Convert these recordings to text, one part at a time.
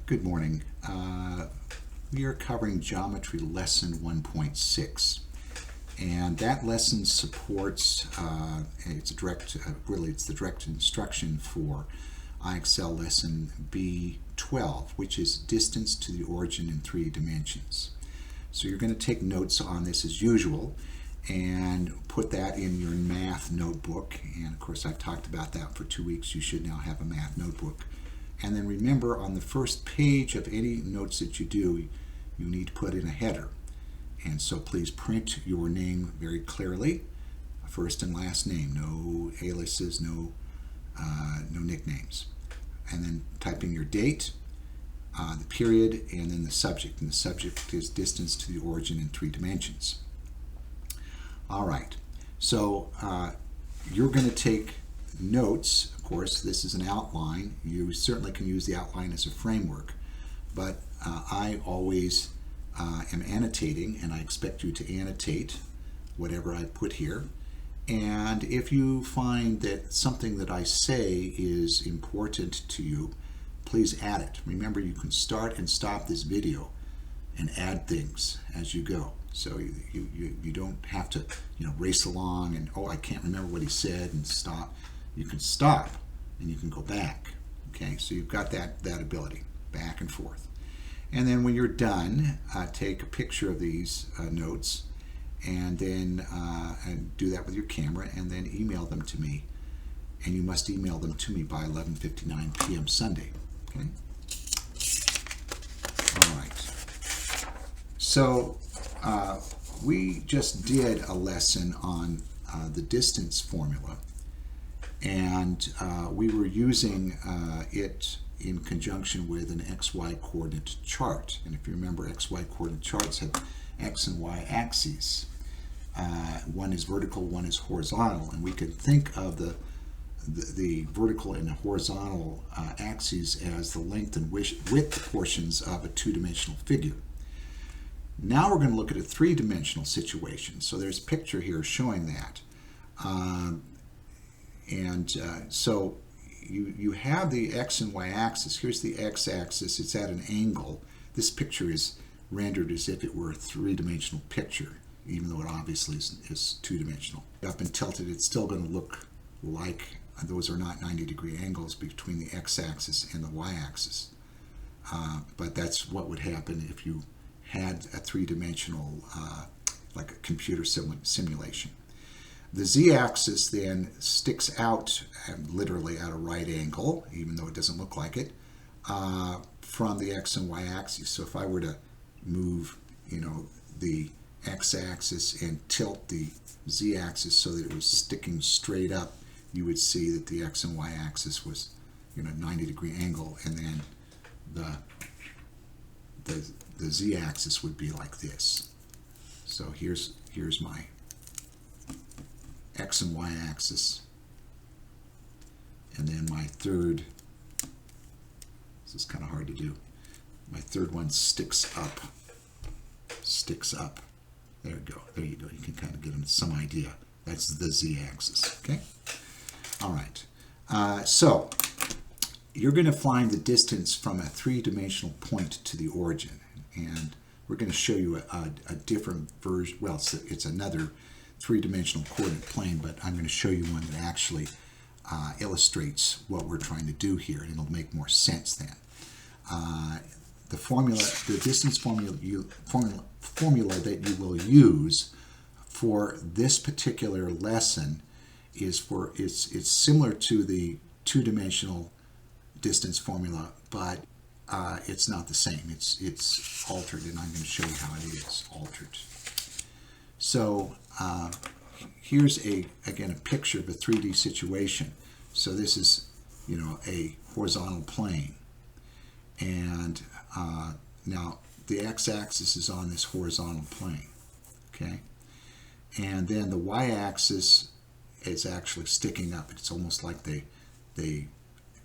Good morning. We are covering Geometry Lesson 1.6, and that lesson supports, it's the direct instruction for IXL Lesson B12, which is distance to the origin in 3 dimensions. So you're going to take notes on this as usual and put that in your math notebook. And of course, I've talked about that for 2 weeks. You should now have a math notebook. And then remember, on the first page of any notes that you do, you need to put in a header. And so please print your name very clearly, first and last name, no aliases, no nicknames. And then type in your date, the period, and then the subject. And the subject is distance to the origin in 3 dimensions. All right, so you're going to take notes. Of course, this is an outline. You certainly can use the outline as a framework, but I always am annotating, and I expect you to annotate whatever I put here. And if you find that something that I say is important to you, please add it. Remember, you can start and stop this video and add things as you go. So you don't have to race along and, oh, I can't remember what he said, and stop. You can stop and you can go back. Okay, so you've got that ability, back and forth. And then when you're done, take a picture of these notes, and then and do that with your camera, and then email them to me. And you must email them to me by 11:59 p.m. Sunday. Okay. All right. So we just did a lesson on the distance formula, and we were using it in conjunction with an XY coordinate chart. And if you remember, XY coordinate charts have X and Y axes. One is vertical, one is horizontal, and we can think of the vertical and the horizontal axes as the length and width portions of a 2-dimensional figure. Now we're going to look at a 3-dimensional situation. So there's a picture here showing that. So you have the X and Y axis. Here's the X axis. It's at an angle. This picture is rendered as if it were a 3-dimensional picture, even though it obviously is 2-dimensional. Up and tilted, it's still going to look like those are not 90-degree angles between the X axis and the Y axis. But that's what would happen if you had a 3-dimensional, like a computer simulation. The Z-axis then sticks out literally at a right angle, even though it doesn't look like it, from the X and Y axis. So if I were to move, the X-axis and tilt the Z-axis so that it was sticking straight up, you would see that the X and Y axis was, 90-degree angle, and then the Z-axis would be like this. So here's my X and Y axis, and then my third, this is kind of hard to do, my third one sticks up. There you go. You can kind of get some idea. That's the Z-axis. Okay. All right. So you're going to find the distance from a 3-dimensional point to the origin, and we're going to show you a different version. Well, it's another 3-dimensional coordinate plane, but I'm going to show you one that actually illustrates what we're trying to do here, and it'll make more sense then. The distance formula that you will use for this particular lesson is it's similar to the 2-dimensional distance formula, but it's not the same. It's altered, and I'm going to show you how it is altered. So here's again a picture of a 3D situation. So this is a horizontal plane, and now the x-axis is on this horizontal plane, okay, and then the y-axis is actually sticking up. It's almost like they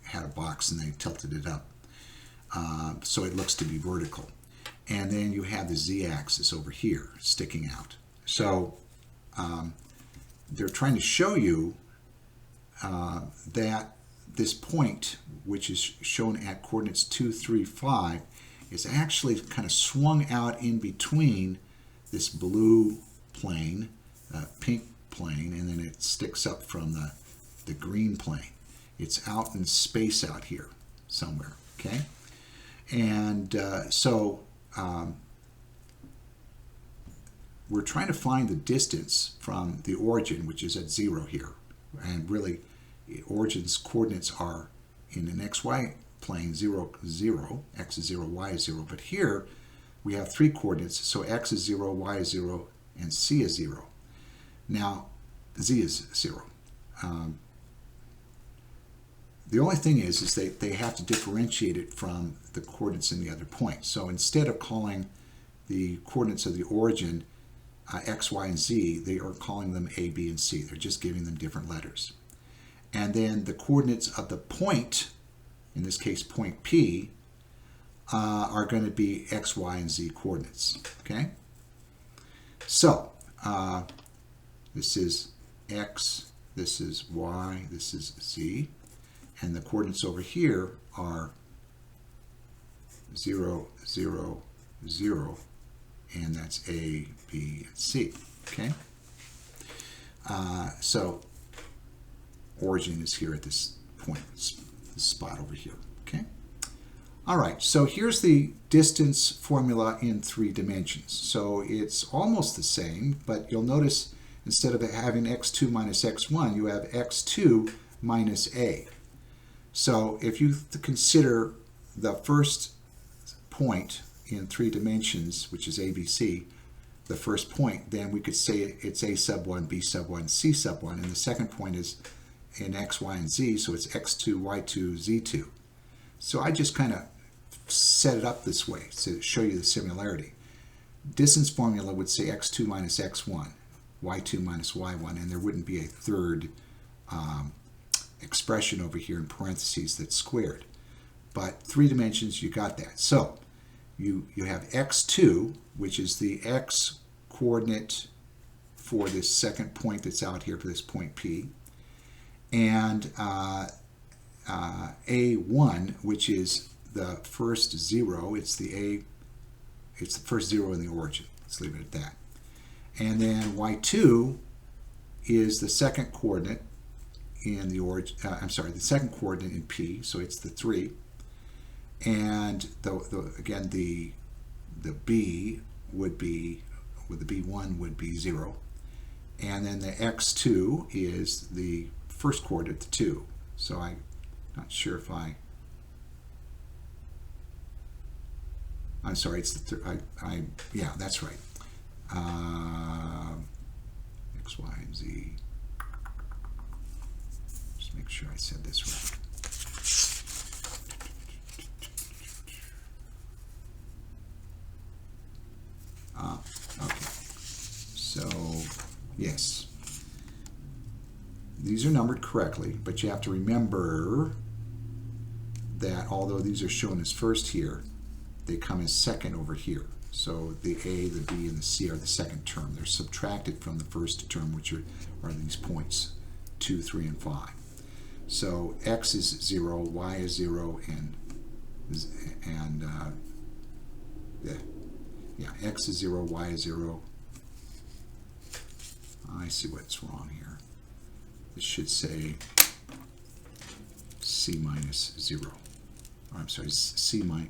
had a box and they tilted it up, so it looks to be vertical. And then you have the z-axis over here sticking out. So they're trying to show you that this point, which is shown at coordinates 2, 3, 5, is actually kind of swung out in between this blue plane, pink plane, and then it sticks up from the green plane. It's out in space out here somewhere, okay? And we're trying to find the distance from the origin, which is at 0 here. And really, origin's coordinates are in an xy plane 0, 0, x is 0, y is 0. But here, we have 3 coordinates, so x is 0, y is 0, and c is 0. Now, z is 0. The only thing is they have to differentiate it from the coordinates in the other point. So instead of calling the coordinates of the origin x, y, and z, they are calling them a, b, and c. They're just giving them different letters. And then the coordinates of the point, in this case point P, are going to be x, y, and z coordinates. Okay? So, this is x, this is y, this is z. And the coordinates over here are 0, 0, 0, and that's A, B, and C. Okay? So origin is here at this point, this spot over here. Okay? All right, so here's the distance formula in 3 dimensions. So it's almost the same, but you'll notice instead of having x2 minus x1, you have x2 minus a. So if you consider the first point in 3 dimensions, which is ABC, the first point, then we could say it's A sub 1, B sub 1, C sub 1, and the second point is in X, Y, and Z, so it's X2, Y2, Z2. So I just kind of set it up this way to show you the similarity. Distance formula would say X2 minus X1, Y2 minus Y1, and there wouldn't be a third expression over here in parentheses that's squared. But 3 dimensions, you got that. So you have x2, which is the x coordinate for this second point that's out here for this point P, and a1, which is the first 0. It's the first 0 in the origin. Let's leave it at that. And then y2 is the second coordinate in the origin, the second coordinate in P, so it's the 3. And again, the B would be, with the B1 would be 0. And then the x2 is the first coordinate, the 2. So I'm not sure if I'm sorry, it's the yeah, that's right. X, Y, and Z. Just make sure I said this right. Okay. So, yes. These are numbered correctly, but you have to remember that although these are shown as first here, they come as second over here. So the A, the B, and the C are the second term. They're subtracted from the first term, which are these points, 2, 3, and 5. So X is 0, Y is 0, and X is 0, Y is 0. I see what's wrong here. This should say C minus 0. Or, I'm sorry, C minus...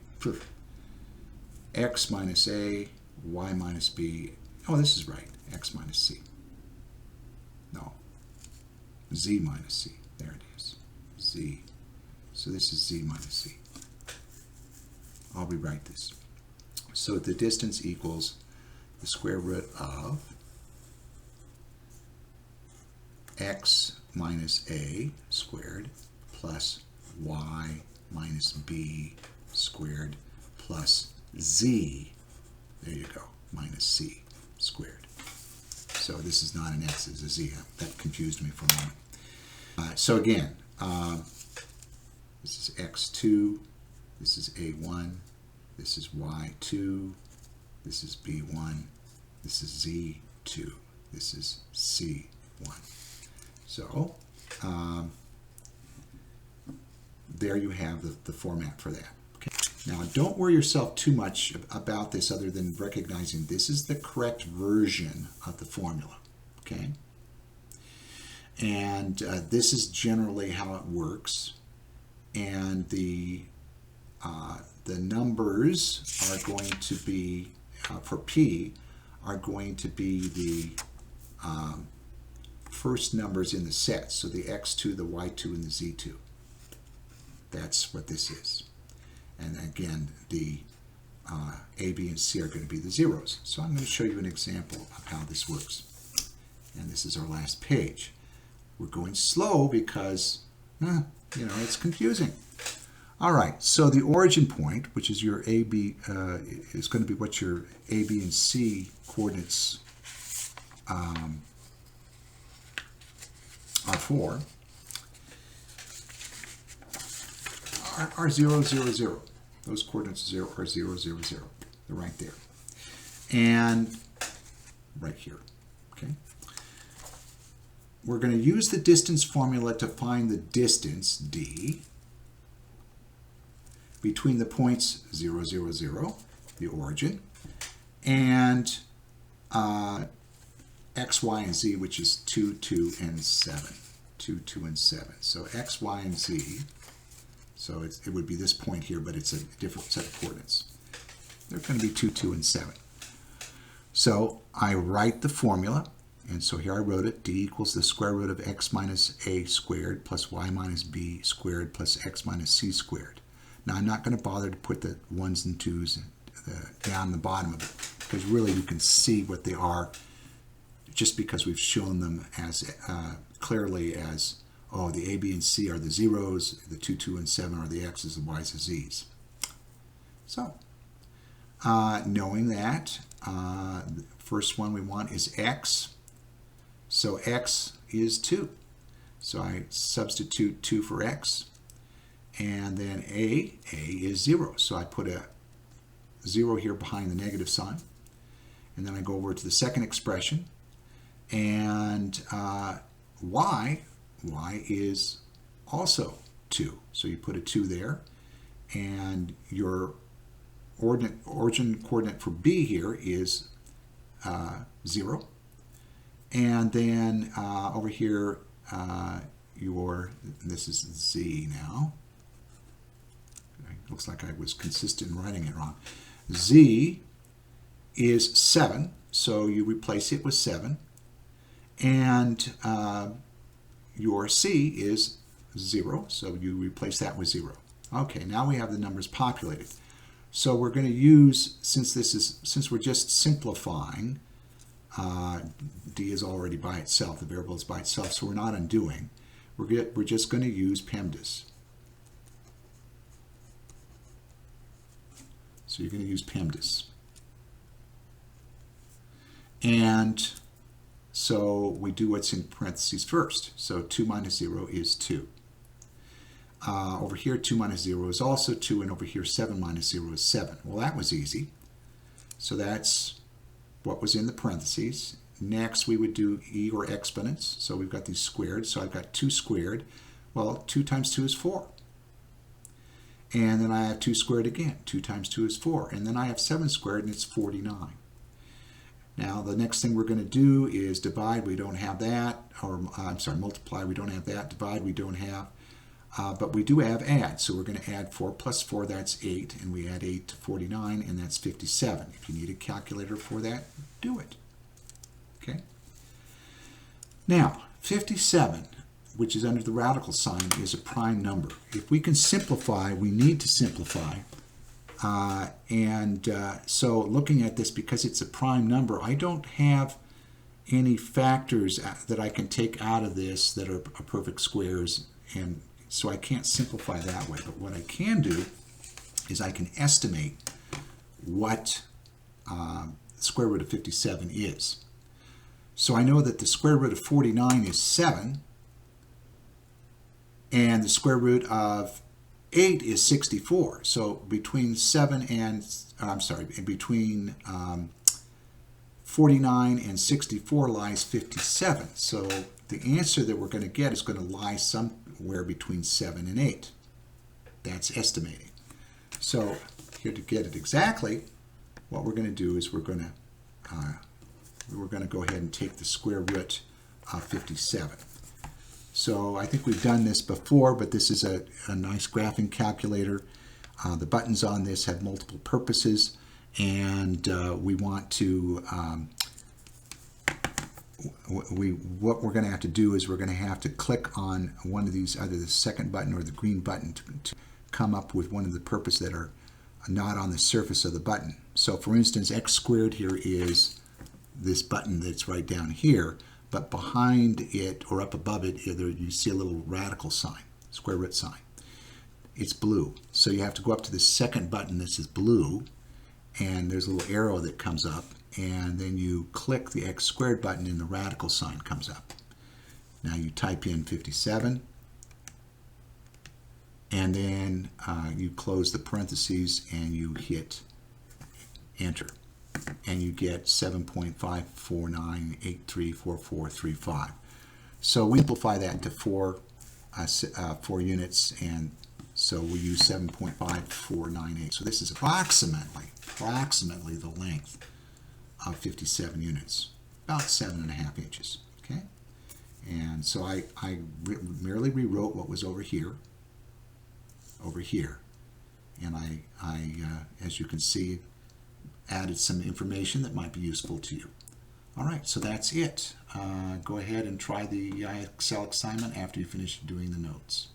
X minus A, Y minus B. Oh, this is right. X minus C. No. Z minus C. There it is. Z. So this is Z minus C. I'll rewrite this. So the distance equals the square root of X minus A squared plus Y minus B squared plus Z, there you go, minus C squared. So this is not an X, it's a Z. That confused me for a moment. So again, this is X2, this is A1, this is Y2, this is B1, this is Z2, this is C1. So there you have the format for that. Okay. Now, don't worry yourself too much about this other than recognizing this is the correct version of the formula. Okay. And this is generally how it works. And the numbers are going to be, for P, are going to be the first numbers in the set. So the x2, the y2, and the z2. That's what this is. And again, the A, B, and C are going to be the zeros. So I'm going to show you an example of how this works. And this is our last page. We're going slow because, it's confusing. All right, so the origin point, which is your A, B, is going to be what your A, B, and C coordinates are for, are 0, 0, 0. Those coordinates are 0, 0, 0. They're right there. And right here, okay? We're going to use the distance formula to find the distance, d, between the points 0, 0, 0, the origin, and x, y, and z, which is 2, 2, and 7. 2, 2, and 7. So x, y, and z, so it would be this point here, but it's a different set of coordinates. They're going to be 2, 2, and 7. So I write the formula, and so here I wrote it. D equals the square root of x minus a squared plus y minus b squared plus x minus c squared. Now I'm not going to bother to put the 1s and 2s down the bottom of it, because really you can see what they are just because we've shown them as clearly as, oh, the A, B, and C are the zeros, the 2, 2, and 7 are the x's, the y's, and z's. So, knowing that, the first one we want is x. So x is 2. So I substitute 2 for x. And then A is 0. So I put a 0 here behind the negative sign. And then I go over to the second expression. And y is also 2. So you put a 2 there. And your origin coordinate for B here is 0. And then over here, this is Z now. Looks like I was consistent in writing it wrong. Z is 7, so you replace it with 7. And your C is 0, so you replace that with 0. Okay, now we have the numbers populated. So we're going to use, since we're just simplifying, D is already by itself, the variable is by itself, so we're not undoing. We're just going to use PEMDAS. So you're going to use PEMDAS. And so we do what's in parentheses first. So 2 minus 0 is 2. Over here, 2 minus 0 is also 2, and over here, 7 minus 0 is 7. Well, that was easy. So that's what was in the parentheses. Next, we would do e or exponents. So we've got these squared. So I've got 2 squared. Well, 2 times 2 is 4. And then I have 2 squared again. 2 times 2 is 4. And then I have 7 squared, and it's 49. Now, the next thing we're going to do is divide. We don't have that. Or, multiply. We don't have that. Divide. We don't have. But we do have add. So we're going to add 4 plus 4. That's 8. And we add 8 to 49, and that's 57. If you need a calculator for that, do it. Okay? Now, 57, which is under the radical sign, is a prime number. If we can simplify, we need to simplify. So looking at this, because it's a prime number, I don't have any factors that I can take out of this that are perfect squares, and so I can't simplify that way. But what I can do is I can estimate what the square root of 57 is. So I know that the square root of 49 is 7, and the square root of 8 is 64. So between 49 and 64 lies 57. So the answer that we're going to get is going to lie somewhere between 7 and 8. That's estimating. So here to get it exactly, what we're going to do is we're going to go ahead and take the square root of 57. So I think we've done this before, but this is a nice graphing calculator. The buttons on this have multiple purposes, and we want to what we're going to have to do is we're going to have to click on one of these, either the second button or the green button, to come up with one of the purposes that are not on the surface of the button. So for instance, x squared here is this button that's right down here, but behind it or up above it, you see a little radical sign, square root sign. It's blue. So you have to go up to the second button. This is blue, and there's a little arrow that comes up, and then you click the x squared button and the radical sign comes up. Now you type in 57, and then you close the parentheses and you hit enter, and you get 7.549834435. So we simplify that into four units, and so we use 7.5498. So this is approximately the length of 57 units, about 7.5 inches. Okay, and so I merely rewrote what was over here, and I as you can see, added some information that might be useful to you. All right, so that's it. Go ahead and try the Excel assignment after you finish doing the notes.